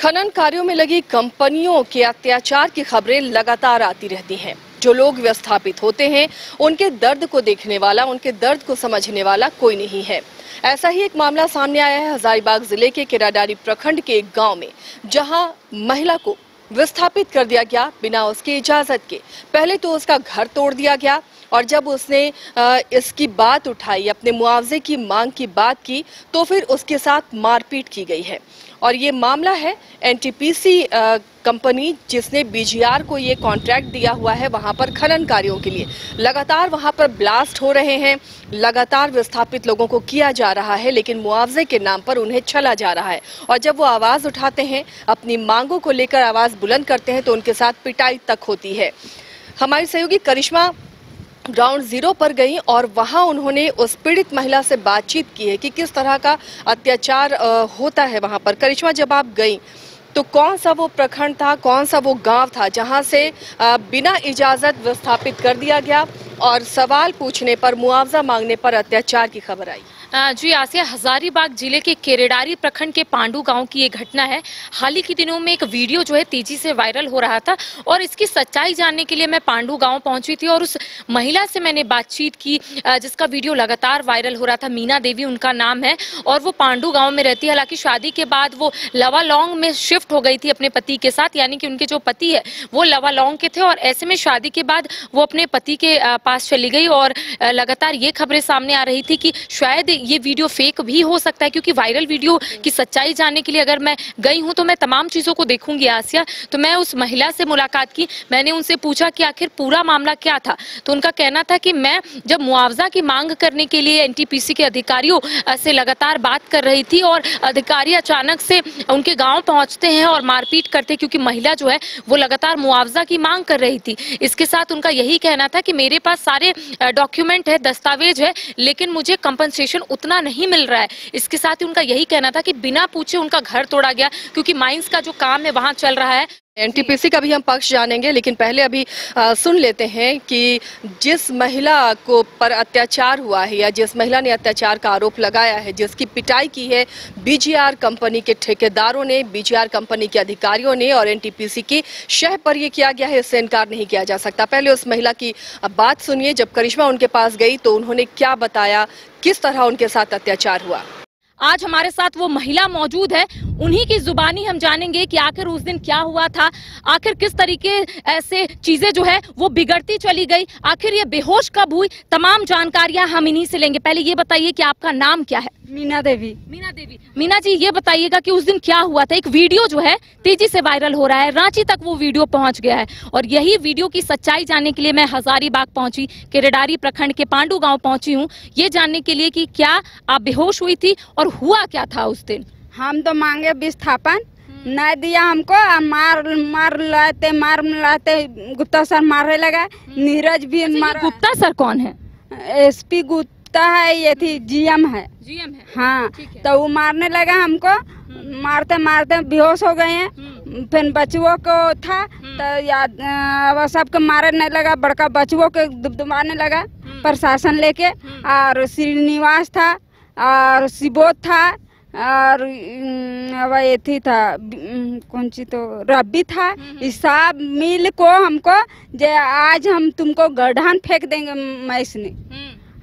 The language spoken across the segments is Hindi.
खनन कार्यों में लगी कंपनियों के अत्याचार की खबरें लगातार आती रहती हैं। जो लोग विस्थापित होते हैं उनके दर्द को देखने वाला, उनके दर्द को समझने वाला कोई नहीं है। ऐसा ही एक मामला सामने आया है हजारीबाग जिले के केराडारी प्रखंड के एक गांव में, जहां महिला को विस्थापित कर दिया गया बिना उसकी इजाजत के। पहले तो उसका घर तोड़ दिया गया और जब उसने इसकी बात उठाई, अपने मुआवजे की मांग की बात की, तो फिर उसके साथ मारपीट की गई है। और ये मामला है एनटीपीसी कंपनी जिसने बीजीआर को ये कॉन्ट्रैक्ट दिया हुआ है वहां पर खनन कार्यों के लिए। लगातार वहां पर ब्लास्ट हो रहे हैं, लगातार विस्थापित लोगों को किया जा रहा है, लेकिन मुआवजे के नाम पर उन्हें छला जा रहा है। और जब वो आवाज उठाते हैं, अपनी मांगों को लेकर आवाज बुलंद करते हैं, तो उनके साथ पिटाई तक होती है। हमारी सहयोगी करिश्मा ग्राउंड जीरो पर गई और वहां उन्होंने उस पीड़ित महिला से बातचीत की है कि किस तरह का अत्याचार होता है वहां पर। करिश्मा, जब आप गई तो कौन सा वो प्रखंड था, कौन सा वो गांव था जहां से बिना इजाजत विस्थापित कर दिया गया और सवाल पूछने पर, मुआवजा मांगने पर अत्याचार की खबर आई? जी आसिया, हजारीबाग जिले के केरेडारी प्रखंड के पांडू गांव की ये घटना है। हाल ही के दिनों में एक वीडियो जो है तेजी से वायरल हो रहा था और इसकी सच्चाई जानने के लिए मैं पांडू गांव पहुंची थी और उस महिला से मैंने बातचीत की जिसका वीडियो लगातार वायरल हो रहा था। मीना देवी उनका नाम है और वो पांडू गाँव में रहती है। हालांकि शादी के बाद वो लवालौंग में शिफ्ट हो गई थी अपने पति के साथ, यानी कि उनके जो पति है वो लवालौंग के थे और ऐसे में शादी के बाद वो अपने पति के पास चली गई। और लगातार ये खबरें सामने आ रही थी कि शायद ये वीडियो फेक भी हो सकता है, क्योंकि वायरल वीडियो की सच्चाई जानने के लिए अगर मैं गई हूं तो मैं तमाम चीजों को देखूंगी। आसिया, तो मैं उस महिला से मुलाकात की, मैंने उनसे पूछा कि आखिर पूरा मामला क्या था। तो उनका कहना था कि मैं जब मुआवजा की मांग करने के लिए एनटीपीसी के अधिकारियों से लगातार बात कर रही थी और अधिकारी अचानक से उनके गाँव पहुंचते हैं और मारपीट करते, क्योंकि महिला जो है वो लगातार मुआवजा की मांग कर रही थी। इसके साथ उनका यही कहना था कि मेरे पास सारे डॉक्यूमेंट है, दस्तावेज है, लेकिन मुझे कंपनसेशन उतना नहीं मिल रहा है। इसके साथ ही उनका यही कहना था कि बिना पूछे उनका घर तोड़ा गया, क्योंकि माइंस का जो काम है वहां चल रहा है। एनटीपीसी का भी हम पक्ष जानेंगे, लेकिन पहले अभी सुन लेते हैं कि जिस महिला को पर अत्याचार हुआ है या जिस महिला ने अत्याचार का आरोप लगाया है, जिसकी पिटाई की है बीजीआर कंपनी के ठेकेदारों ने, बीजीआर कंपनी के अधिकारियों ने और एनटीपीसी की शह पर यह किया गया है, इससे इनकार नहीं किया जा सकता। पहले उस महिला की बात सुनिए। जब करिश्मा उनके पास गई तो उन्होंने क्या बताया, किस तरह उनके साथ अत्याचार हुआ। आज हमारे साथ वो महिला मौजूद है, उन्हीं की जुबानी हम जानेंगे कि आखिर उस दिन क्या हुआ था, आखिर किस तरीके ऐसे चीजें जो है वो बिगड़ती चली गई, आखिर ये बेहोश कब हुई, तमाम जानकारियां हम इन्हीं से लेंगे। पहले ये बताइए कि आपका नाम क्या है? मीना देवी। मीना देवी, मीना जी ये बताइएगा कि उस दिन क्या हुआ था। एक वीडियो जो है तेजी से वायरल हो रहा है, रांची तक वो वीडियो पहुंच गया है और यही वीडियो की सच्चाई जानने के लिए मैं हजारीबाग पहुंची, केरेडारी प्रखंड के पांडू गांव पहुंची हूं, ये जानने के लिए कि क्या आप बेहोश हुई थी और हुआ क्या था उस दिन। हम तो मांगे विस्थापन, नहीं दिया हमको, मार लाते गुप्ता सर मारने लगा, नीरज भी मार। गुप्ता सर कौन है? एसपी गुप्ता है, ये थी जीएम है। जीएम है, हाँ। तो वो मारने लगा हमको, मारते मारते बेहोश हो गए हैं। फिर बचुओं को था तो याद सबको मारने लगा, बड़का बचुओं को दुबदुबाने लगा प्रशासन लेके, और श्रीनिवास था और सिबोध था और ये थी था कौन सी तो रब्बी था। इस सब मिल को हमको जे आज हम तुमको गड्ढान फेंक देंगे मैस ने,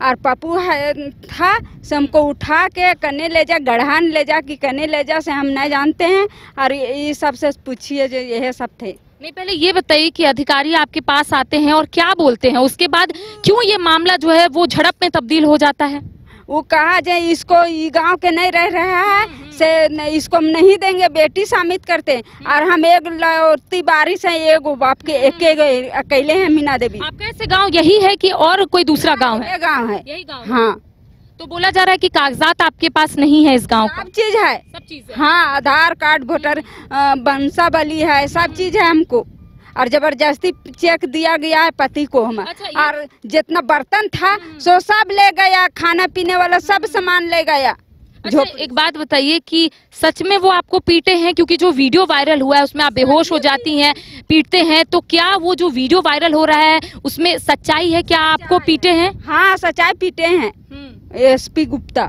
और पप्पू है था से हमको उठा के कने ले जा, गढ़ान ले जा कि कने ले जा से हम नहीं जानते हैं। और ये सबसे पूछिए जो यह सब थे। नहीं, पहले ये बताइए कि अधिकारी आपके पास आते हैं और क्या बोलते हैं, उसके बाद क्यों ये मामला जो है वो झड़प में तब्दील हो जाता है? वो कहा जाए इसको ये गांव के नहीं रह रहा है से इसको हम नहीं देंगे, बेटी शामित करते और हम एक लौती बारिश है, एक बाप के एक अकेले हैं। मीना देवी, आपका ऐसे गांव यही है कि और कोई दूसरा गांव है? गांव है, यही गांव। हाँ। तो बोला जा रहा है कि कागजात आपके पास नहीं है इस गांव का? सब चीज है, सब चीज है। हाँ, आधार कार्ड, वोटर वंशावली है, सब चीज है हमको। और जबरदस्ती चेक दिया गया है पति को हम। अच्छा, और जितना बर्तन था सो सब ले गया, खाना पीने वाला सब सामान ले गया। अच्छा, एक बात बताइए कि सच में वो आपको पीटे हैं? क्योंकि जो वीडियो वायरल हुआ है उसमें आप बेहोश हो जाती हैं, पीटते हैं, तो क्या वो जो वीडियो वायरल हो रहा है उसमें सच्चाई है? क्या आपको पीटे हैं? हाँ, सच्चाई, पीटे हैं एसपी गुप्ता।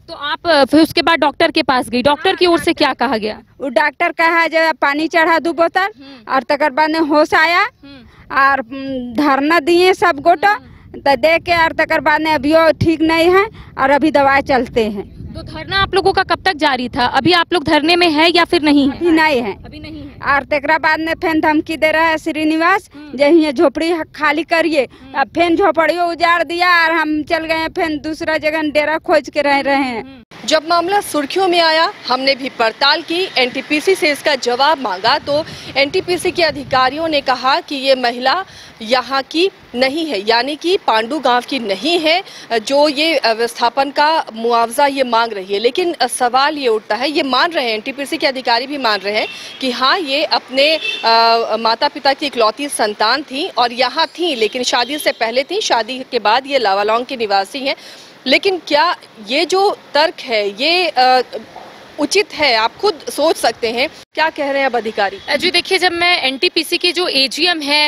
तो आप फिर उसके बाद डॉक्टर के पास गई, डॉक्टर की ओर से क्या कहा गया? वो डॉक्टर कहा जो पानी चढ़ा 2 बोतल और तकर बाद में होश आया और धरना दिए सब गोटा तो दे के और तकर बाद में अभी ठीक नहीं है और अभी दवाई चलते हैं। तो धरना आप लोगों का कब तक जारी था? अभी आप लोग धरने में है या फिर नहीं है? अभी नहीं है। अभी नहीं है। और तकरा बाद में फिर धमकी दे रहा है श्रीनिवास जही झोपड़ी खाली करिए। अब फिर झोपड़ी उजाड़ दिया और हम चल गए फिर दूसरा जगह डेरा खोज के रह रहे हैं। जब मामला सुर्खियों में आया हमने भी पड़ताल की, एनटीपीसी से इसका जवाब मांगा तो एनटीपीसी के अधिकारियों ने कहा कि ये महिला यहाँ की नहीं है, यानी कि पांडू गांव की नहीं है जो ये विस्थापन का मुआवजा ये मांग रही है। लेकिन सवाल ये उठता है, ये मान रहे हैं, एनटीपीसी के अधिकारी भी मान रहे हैं कि हाँ ये अपने माता पिता की इकलौती संतान थी और यहाँ थी, लेकिन शादी से पहले थी, शादी के बाद ये लावालौंग के निवासी हैं। लेकिन क्या ये जो तर्क है ये उचित है? आप खुद सोच सकते हैं क्या कह रहे हैं अब अधिकारी। जी देखिए, जब मैं एनटीपीसी के जो एजीएम है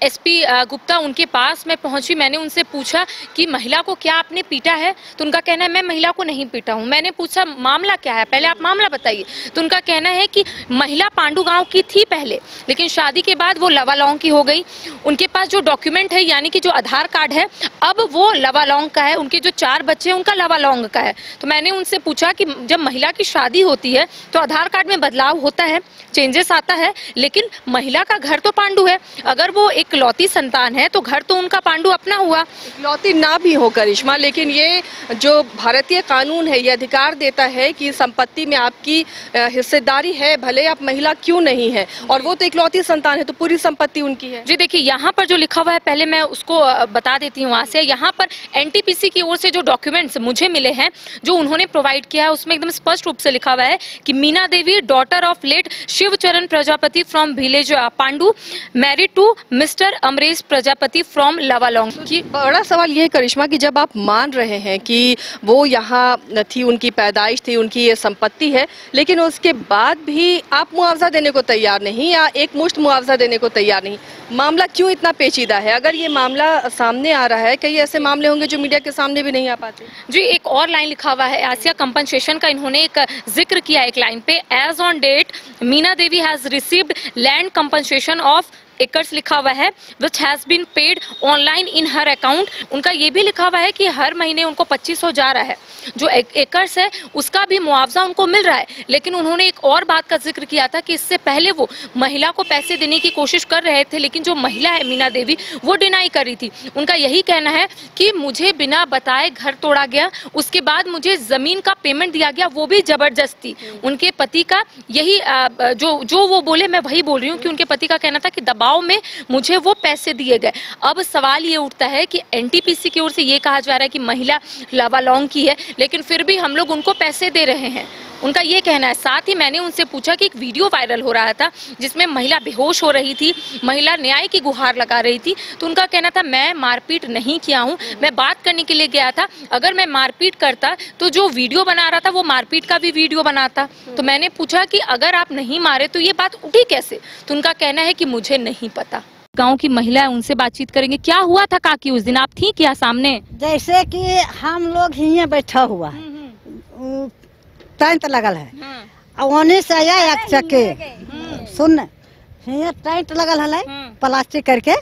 एसपी गुप्ता उनके पास मैं पहुंची, मैंने उनसे पूछा कि महिला को क्या आपने पीटा है? तो उनका कहना है मैं महिला को नहीं पीटा हूं। मैंने पूछा मामला क्या है, पहले आप मामला बताइए। तो उनका कहना है कि महिला पांडू गाँव की थी पहले, लेकिन शादी के बाद वो लावालौंग की हो गई। उनके पास जो डॉक्यूमेंट है यानी कि जो आधार कार्ड है अब वो लावालौंग का है, उनके जो 4 बच्चे हैं उनका लावालौंग का है। तो मैंने उनसे पूछा कि जब महिला की शादी होती है तो आधार कार्ड में बदलाव होता है, चेंजेस आता है, लेकिन महिला का घर तो पांडू है। अगर वो इकलौती संतान है तो घर तो उनका पांडू अपना हुआ। इकलौती ना भी हो करिश्मा, लेकिन ये जो भारतीय कानून है ये अधिकार देता है कि संपत्ति में आपकी हिस्सेदारी है, भले आप महिला क्यों नहीं है, और वो तो इकलौती संतान है तो पूरी संपत्ति उनकी है। जी देखिए, यहाँ पर जो लिखा हुआ है पहले मैं उसको बता देती हूँ वहाँ से। यहाँ पर एनटीपीसी की ओर से जो डॉक्यूमेंट्स मुझे मिले हैं जो उन्होंने प्रोवाइड किया है उसमें एकदम स्पष्ट रूप से लिखा हुआ है कि Meena Devi daughter of late Shivcharan Prajapati from village Pandu married to mister Amresh Prajapati from Lawalong. बड़ा सवाल ये है करिश्मा कि जब आप मान रहे हैं कि वो यहाँ थी, उनकी पैदाइश थी, उनकी ये संपत्ति है, लेकिन उसके बाद भी आप मुआवजा देने को तैयार नहीं या एक मुश्त मुआवजा देने को तैयार नहीं, मामला क्यों इतना पेचीदा है? अगर ये मामला सामने आ रहा है, कई ऐसे मामले होंगे जो मीडिया के सामने भी नहीं आ पाते। जी एक और लाइन लिखा हुआ है आसिया कंपनसेशन का, इन्होंने एक जिक्र किया एक लाइन पे, as on date Meena Devi has received land compensation of acres लिखा हुआ है which has been paid online in her account. उनका ये भी लिखा हुआ है कि हर महीने उनको 2500 जा रहा है, जो एकर्स है उसका भी मुआवजा उनको मिल रहा है। लेकिन उन्होंने एक और बात का जिक्र किया था कि इससे पहले वो महिला को पैसे देने की कोशिश कर रहे थे, लेकिन जो महिला है मीना देवी वो डिनाई कर रही थी। उनका यही कहना है कि मुझे बिना बताए घर तोड़ा गया, उसके बाद मुझे जमीन का पेमेंट दिया गया, वो भी जबरदस्ती। उनके पति का यही जो वो बोले मैं वही बोल रही हूँ कि उनके पति का कहना था कि दबाव में मुझे वो पैसे दिए गए। अब सवाल ये उठता है कि एनटीपीसी की ओर से ये कहा जा रहा है कि महिला लावालौंग की है, लेकिन फिर भी हम लोग उनको पैसे दे रहे हैं, उनका ये कहना है। साथ ही मैंने उनसे पूछा कि एक वीडियो वायरल हो रहा था जिसमें महिला बेहोश हो रही थी, महिला न्याय की गुहार लगा रही थी, तो उनका कहना था मैं मारपीट नहीं किया हूं, मैं बात करने के लिए गया था, अगर मैं मारपीट करता तो जो वीडियो बना रहा था वो मारपीट का भी वीडियो बनाता। तो मैंने पूछा कि अगर आप नहीं मारे तो ये बात उठी कैसे? तो उनका कहना है कि मुझे नहीं पता। गांव की महिला है, उनसे बातचीत करेंगे। क्या हुआ था काकी उस दिन, आप थी क्या सामने? जैसे कि हम लोग ही बैठा हुआ टेंट लगल है, ओने से आया एक चक्के सुन टेंट लगल है प्लास्टिक करके,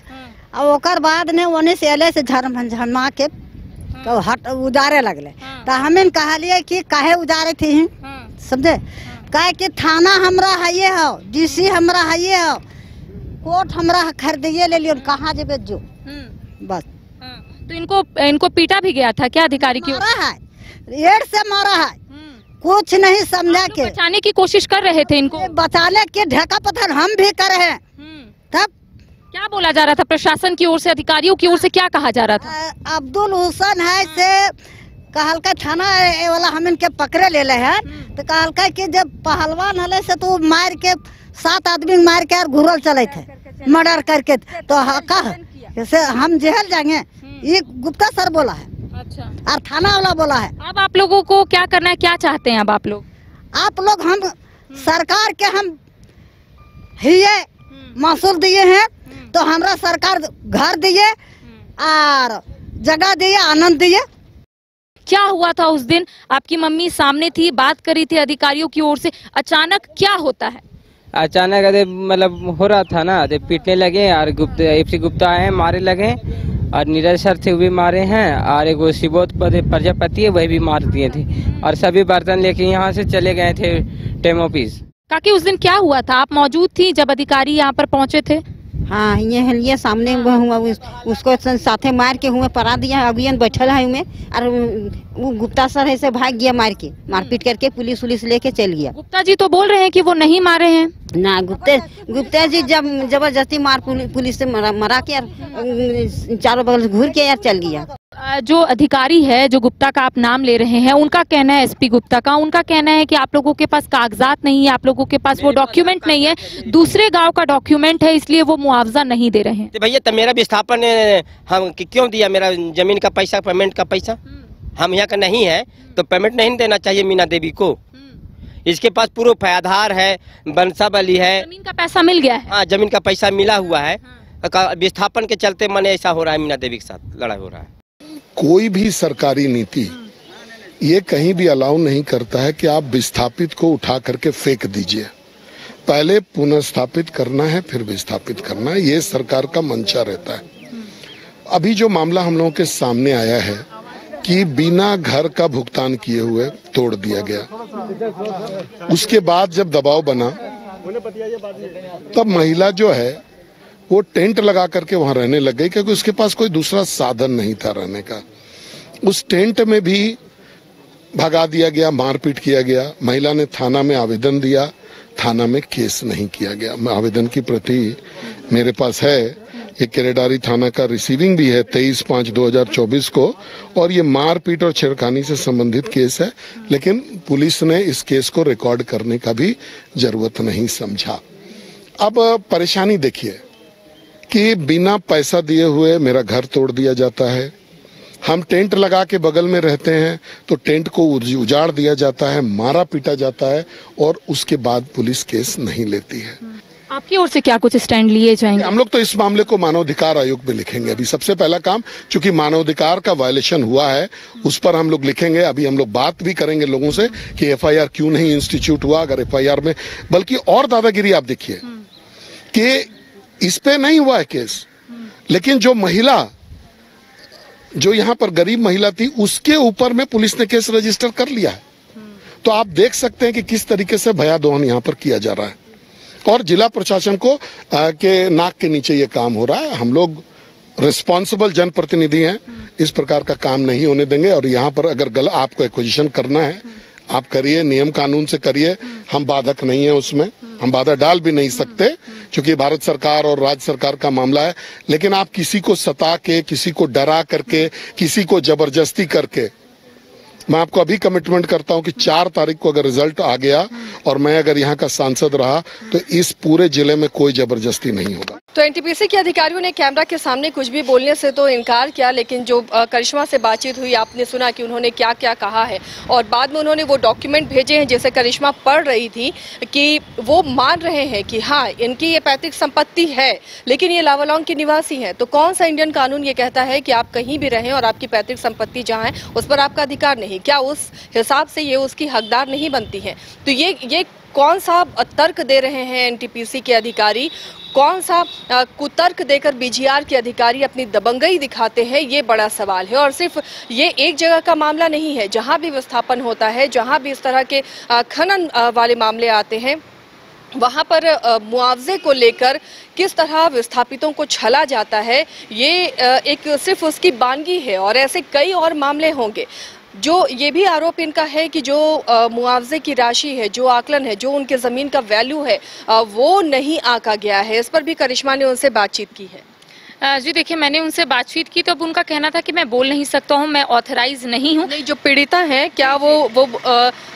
और ओकर बाद ने ओने से अले से झरमा के तो हट उजारे लगले। तो हमें कहलिए कि काहे उजारे थी, समझे? कहे कि थाना हमरा है ये हो, डीसी हमरा है ये हो, कोर्ट हमरा खरीदिए ले लियो, कहाँ जेबे जो बस। तो इनको पीटा भी गया था क्या अधिकारी की? मारा है, रेड से मारा है, कुछ नहीं समझा के बचाने की कोशिश कर रहे थे इनको, बचाने के ढेका पत्थर हम भी कर रहे हैं। तब क्या बोला जा रहा था प्रशासन की ओर से, अधिकारियों की ओर से क्या कहा जा रहा था? अब्दुल हुसैन है से कहलका थाना वाला हम इनके पकड़े ले ले है, तो कहलका कि जब पहलवान हले से तो मार के 7 आदमी मार के और घुरल चले थे मर्डर करके, तो कहा जैसे हम जेल जाएंगे, ये गुप्ता सर बोला है। अच्छा। और थाना वाला बोला है। अब आप लोगों को क्या करना है, क्या चाहते हैं अब आप लोग? हम सरकार के हम हिये महसूल दिए हैं, तो हमरा सरकार घर दिए और जगह दिए, आनंद दिए। क्या हुआ था उस दिन? आपकी मम्मी सामने थी, बात करी थी अधिकारियों की ओर से, अचानक क्या होता है? अचानक अरे मतलब हो रहा था ना, पीटने लगे और एफसी गुप्ता आए मारे लगे और नीरज सर थे वो भी मारे हैं और एक वो शिवोत प्रजापति है वही भी मार दिए थे और सभी बर्तन लेके यहाँ से चले गए थे टेम ऑफिस। काकी उस दिन क्या हुआ था? आप मौजूद थी जब अधिकारी यहाँ पर पहुँचे थे? हाँ ये सामने हुआ उसको साथे मार के हुए परा दिया, अभियान बैठल है में और वो गुप्ता सर ऐसे भाग गया मारपीट करके पुलिस लेके चल गया। गुप्ता जी तो बोल रहे हैं कि वो नहीं मारे हैं। ना गुप्ता जी जब जबरदस्ती मार पुलिस से मरा के यार चारों बगल से घूर के यार चल गया। जो अधिकारी है, जो गुप्ता का आप नाम ले रहे हैं, उनका कहना है, एसपी गुप्ता का, उनका कहना है कि आप लोगों के पास कागजात नहीं है, आप लोगों के पास वो डॉक्यूमेंट नहीं है, दूसरे गांव का डॉक्यूमेंट है, इसलिए वो मुआवजा नहीं दे रहे हैं। भैया तो मेरा विस्थापन हम क्यों दिया? मेरा जमीन का पैसा, पेमेंट का पैसा हम यहाँ का नहीं है तो पेमेंट नहीं देना चाहिए मीना देवी को। इसके पास प्रूफ है, आधार है, वंशावली है, जमीन का पैसा मिल गया है। हाँ, जमीन का पैसा मिला हुआ है। विस्थापन के चलते माने ऐसा हो रहा है, मीना देवी के साथ लड़ाई हो रहा है। कोई भी सरकारी नीति ये कहीं भी अलाउ नहीं करता है कि आप विस्थापित को उठा करके फेंक दीजिए। पहले पुनर्स्थापित करना है, फिर विस्थापित करना है, ये सरकार का मंशा रहता है। अभी जो मामला हम लोगों के सामने आया है कि बिना घर का भुगतान किए हुए तोड़ दिया गया, उसके बाद जब दबाव बना तब महिला जो है वो टेंट लगा करके वहां रहने लग गई क्योंकि उसके पास कोई दूसरा साधन नहीं था रहने का। उस टेंट में भी भगा दिया गया, मारपीट किया गया। महिला ने थाना में आवेदन दिया, थाना में केस नहीं किया गया। आवेदन की प्रति मेरे पास है, ये केरेडारी थाना का रिसीविंग भी है 23/5/2024 को, और ये मारपीट और छेड़खानी से संबंधित केस है, लेकिन पुलिस ने इस केस को रिकॉर्ड करने का भी जरूरत नहीं समझा। अब परेशानी देखिए कि बिना पैसा दिए हुए मेरा घर तोड़ दिया जाता है, हम टेंट लगा के बगल में रहते हैं तो टेंट को उजाड़ दिया जाता है, मारा पीटा जाता है और उसके बाद पुलिस केस नहीं लेती है। आपकी ओर से क्या कुछ स्टैंड लिए जाएंगे? हम लोग तो इस मामले को मानवाधिकार आयोग में लिखेंगे। अभी सबसे पहला काम, चूंकि मानवाधिकार का वायलेशन हुआ है, उस पर हम लोग लिखेंगे। अभी हम लोग बात भी करेंगे लोगों से कि एफआईआर क्यों नहीं इंस्टीट्यूट हुआ। अगर एफआईआर में, बल्कि और दादागिरी आप देखिए कि इस पे नहीं हुआ है केस, लेकिन जो महिला, जो यहाँ पर गरीब महिला थी, उसके ऊपर में पुलिस ने केस रजिस्टर कर लिया है। तो आप देख सकते हैं कि किस तरीके से भयादोहन यहाँ पर किया जा रहा है और जिला प्रशासन को के नाक के नीचे ये काम हो रहा है। हम लोग रिस्पॉन्सिबल जनप्रतिनिधि हैं, इस प्रकार का काम नहीं होने देंगे। और यहाँ पर अगर आपको एक्विजिशन करना है, आप करिए, नियम कानून से करिए, हम बाधक नहीं है उसमें, हम बाधा डाल भी नहीं सकते क्योंकि भारत सरकार और राज्य सरकार का मामला है। लेकिन आप किसी को सता के, किसी को डरा करके, किसी को जबरदस्ती करके, मैं आपको अभी कमिटमेंट करता हूं कि 4 तारीख को अगर रिजल्ट आ गया और मैं अगर यहाँ का सांसद रहा तो इस पूरे जिले में कोई जबरदस्ती नहीं होगा। तो एनटीपीसी के अधिकारियों ने कैमरा के सामने कुछ भी बोलने से तो इनकार किया, लेकिन जो करिश्मा से बातचीत हुई आपने सुना कि उन्होंने क्या क्या कहा है और बाद में उन्होंने वो डॉक्यूमेंट भेजे हैं जैसे करिश्मा पढ़ रही थी कि वो मान रहे हैं कि हाँ इनकी ये पैतृक संपत्ति है लेकिन ये लावालौंग के निवासी हैं। तो कौन सा इंडियन कानून ये कहता है कि आप कहीं भी रहें और आपकी पैतृक संपत्ति जहाँ है उस पर आपका अधिकार नहीं? क्या उस हिसाब से ये उसकी हकदार नहीं बनती है? तो ये कौन सा तर्क दे रहे हैं एनटीपीसी के अधिकारी, कौन सा कुतर्क देकर बीजीआर के अधिकारी अपनी दबंगई दिखाते हैं, ये बड़ा सवाल है। और सिर्फ ये एक जगह का मामला नहीं है, जहां भी विस्थापन होता है, जहां भी इस तरह के खनन वाले मामले आते हैं, वहां पर मुआवजे को लेकर किस तरह विस्थापितों को छला जाता है, ये एक सिर्फ उसकी बानगी है। और ऐसे कई और मामले होंगे। जो ये भी आरोप इनका है कि जो मुआवजे की राशि है, जो आकलन है, जो उनके ज़मीन का वैल्यू है, वो नहीं आंका गया है। इस पर भी करिश्मा ने उनसे बातचीत की है। जी देखिए, मैंने उनसे बातचीत की तो अब उनका कहना था कि मैं बोल नहीं सकता हूँ, मैं ऑथराइज नहीं हूँ। नहीं, जो पीड़िता हैं क्या वो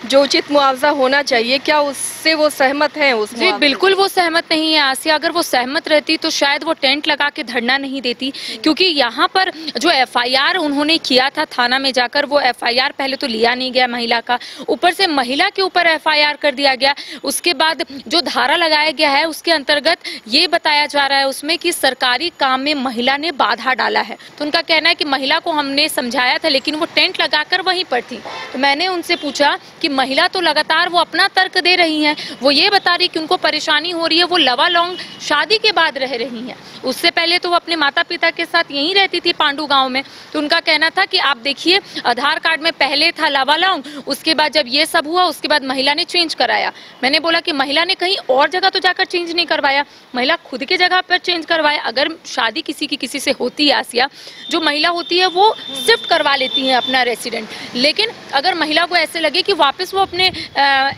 जो उचित मुआवजा होना चाहिए, क्या उससे वो सहमत हैं? उस जी बिल्कुल वो सहमत नहीं है आसिया। अगर वो सहमत रहती तो शायद वो टेंट लगा के धरना नहीं देती, क्योंकि यहाँ पर जो एफआईआर उन्होंने किया था थाना में जाकर, वो एफआईआर पहले तो लिया नहीं गया महिला का, ऊपर से महिला के ऊपर एफआईआर कर दिया गया। उसके बाद जो धारा लगाया गया है उसके अंतर्गत ये बताया जा रहा है उसमें कि सरकारी काम में में महिला ने बाधा डाला है। तो उनका कहना है कि महिला को हमने समझाया था लेकिन वो टेंट लगाकर वहीं पर थी। तो मैंने उनसे पूछा कि महिला तो लगातार वो अपना तर्क दे रही हैं, वो ये बता रही कि उनको परेशानी हो रही है, वो लवालौंग शादी के बाद रह रही हैं, उससे पहले तो वो अपने माता पिता के साथ यहीं रहती थी पांडू गांव में। तो उनका कहना था कि आप देखिए आधार कार्ड में पहले था लवालौंग, उसके बाद जब ये सब हुआ उसके बाद महिला ने चेंज कराया। मैंने बोला कि महिला ने कहीं और जगह तो जाकर चेंज नहीं करवाया, महिला खुद के जगह पर चेंज करवाया। अगर शादी किसी से होती है आसिया, जो महिला होती है वो शिफ्ट करवा लेती है अपना रेसिडेंट, लेकिन अगर महिला को ऐसे लगे कि वापस वो अपने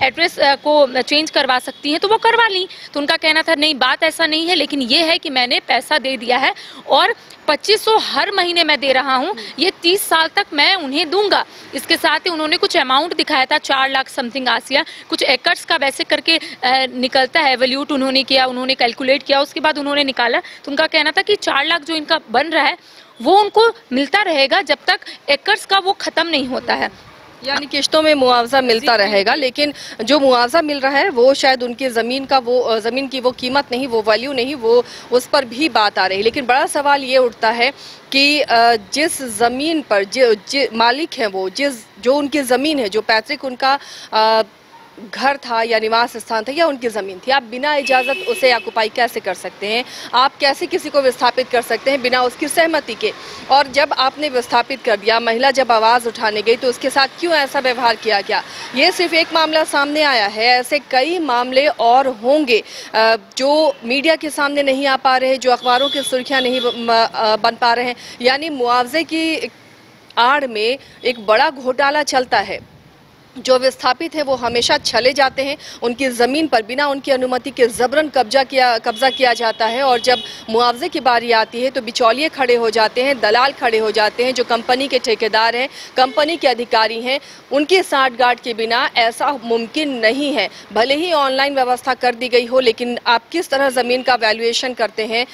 एड्रेस को चेंज करवा सकती हैं तो वो करवा ली। तो उनका कहना था नहीं बात ऐसा नहीं है, लेकिन ये है कि मैंने पैसा दे दिया है और 2500 हर महीने मैं दे रहा हूँ, ये 30 साल तक मैं उन्हें दूंगा। इसके साथ ही उन्होंने कुछ अमाउंट दिखाया था 4 लाख समथिंग आसिया, कुछ एकर्स का वैसे करके निकलता है, एवल्यूट उन्होंने किया, उन्होंने कैलकुलेट किया, उसके बाद उन्होंने निकाला। तो उनका कहना था कि 4 लाख जो इनका बन रहा है वो उनको मिलता रहेगा जब तक एकर्स का वो खत्म नहीं होता है, यानी किश्तों में मुआवजा मिलता रहेगा। लेकिन जो मुआवजा मिल रहा है वो शायद उनकी ज़मीन की वो कीमत नहीं, वो वैल्यू नहीं, वो उस पर भी बात आ रही है। लेकिन बड़ा सवाल ये उठता है कि जिस ज़मीन पर जो मालिक हैं वो जो उनकी ज़मीन है, जो पैतृक उनका घर था या निवास स्थान था या उनकी ज़मीन थी, आप बिना इजाज़त उसे ऑक्युपाई कैसे कर सकते हैं? आप कैसे किसी को विस्थापित कर सकते हैं बिना उसकी सहमति के? और जब आपने विस्थापित कर दिया, महिला जब आवाज़ उठाने गई तो उसके साथ क्यों ऐसा व्यवहार किया गया? ये सिर्फ एक मामला सामने आया है, ऐसे कई मामले और होंगे जो मीडिया के सामने नहीं आ पा रहे, जो अखबारों की सुर्खियाँ नहीं बन पा रहे हैं। यानी मुआवजे की आड़ में एक बड़ा घोटाला चलता है। जो विस्थापित हैं वो हमेशा चले जाते हैं, उनकी ज़मीन पर बिना उनकी अनुमति के ज़बरन कब्जा किया जाता है, और जब मुआवजे की बारी आती है तो बिचौलिए खड़े हो जाते हैं, दलाल खड़े हो जाते हैं, जो कंपनी के ठेकेदार हैं, कंपनी के अधिकारी हैं, उनके साठगांठ के बिना ऐसा मुमकिन नहीं है। भले ही ऑनलाइन व्यवस्था कर दी गई हो, लेकिन आप किस तरह ज़मीन का वैल्यूएशन करते हैं,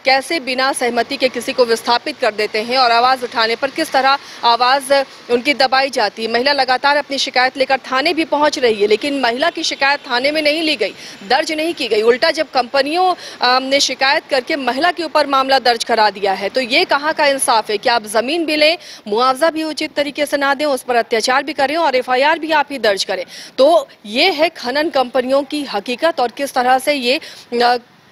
कैसे बिना सहमति के किसी को विस्थापित कर देते हैं, और आवाज़ उठाने पर किस तरह आवाज़ उनकी दबाई जाती है। महिला लगातार अपनी शिकायत लेकर थाने भी पहुंच रही है, लेकिन महिला की शिकायत थाने में नहीं ली गई, दर्ज नहीं की गई। उल्टा जब कंपनियों ने शिकायत करके महिला के ऊपर मामला दर्ज करा दिया है, तो ये कहाँ का इंसाफ है कि आप जमीन भी लें, मुआवजा भी उचित तरीके से ना दें, उस पर अत्याचार भी करें और FIR भी आप ही दर्ज करें। तो ये है खनन कंपनियों की हकीकत, और किस तरह से ये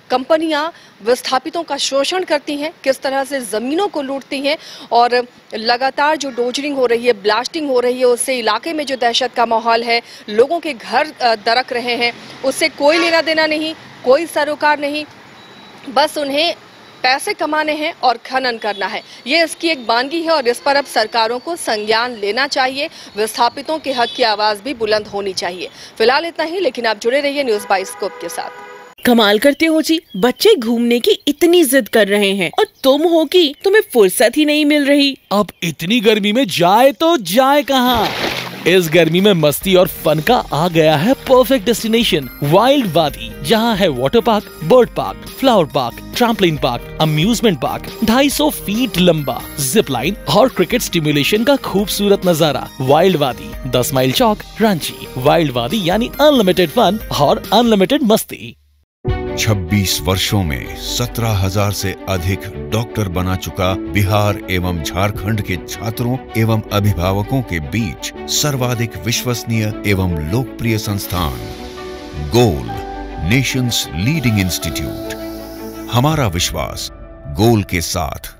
कंपनियां विस्थापितों का शोषण करती हैं, किस तरह से ज़मीनों को लूटती हैं, और लगातार जो डोजरिंग हो रही है, ब्लास्टिंग हो रही है, उससे इलाके में जो दहशत का माहौल है, लोगों के घर दरक रहे हैं, उससे कोई लेना देना नहीं, कोई सरोकार नहीं, बस उन्हें पैसे कमाने हैं और खनन करना है। ये इसकी एक बानगी है और इस पर अब सरकारों को संज्ञान लेना चाहिए। विस्थापितों के हक की आवाज़ भी बुलंद होनी चाहिए। फिलहाल इतना ही, लेकिन आप जुड़े रहिए न्यूज़ बाइस्कोप के साथ। कमाल करते हो जी, बच्चे घूमने की इतनी जिद कर रहे हैं और तुम हो कि तुम्हें फुर्सत ही नहीं मिल रही। अब इतनी गर्मी में जाए तो जाए कहाँ? इस गर्मी में मस्ती और फन का आ गया है परफेक्ट डेस्टिनेशन, वाइल्ड वादी, जहाँ है water park, bird park, flower park, trampoline park, amusement park, 250 feet लंबा, जिप लाइन और क्रिकेट स्टिमुलेशन का खूबसूरत नजारा। वाइल्ड वादी, 10 माइल चौक, रांची। वाइल्ड वादी यानी अनलिमिटेड फन और अनलिमिटेड मस्ती। 26 वर्षों में 17,000 से अधिक डॉक्टर बना चुका बिहार एवं झारखंड के छात्रों एवं अभिभावकों के बीच सर्वाधिक विश्वसनीय एवं लोकप्रिय संस्थान गोल, नेशंस लीडिंग इंस्टीट्यूट। हमारा विश्वास गोल के साथ।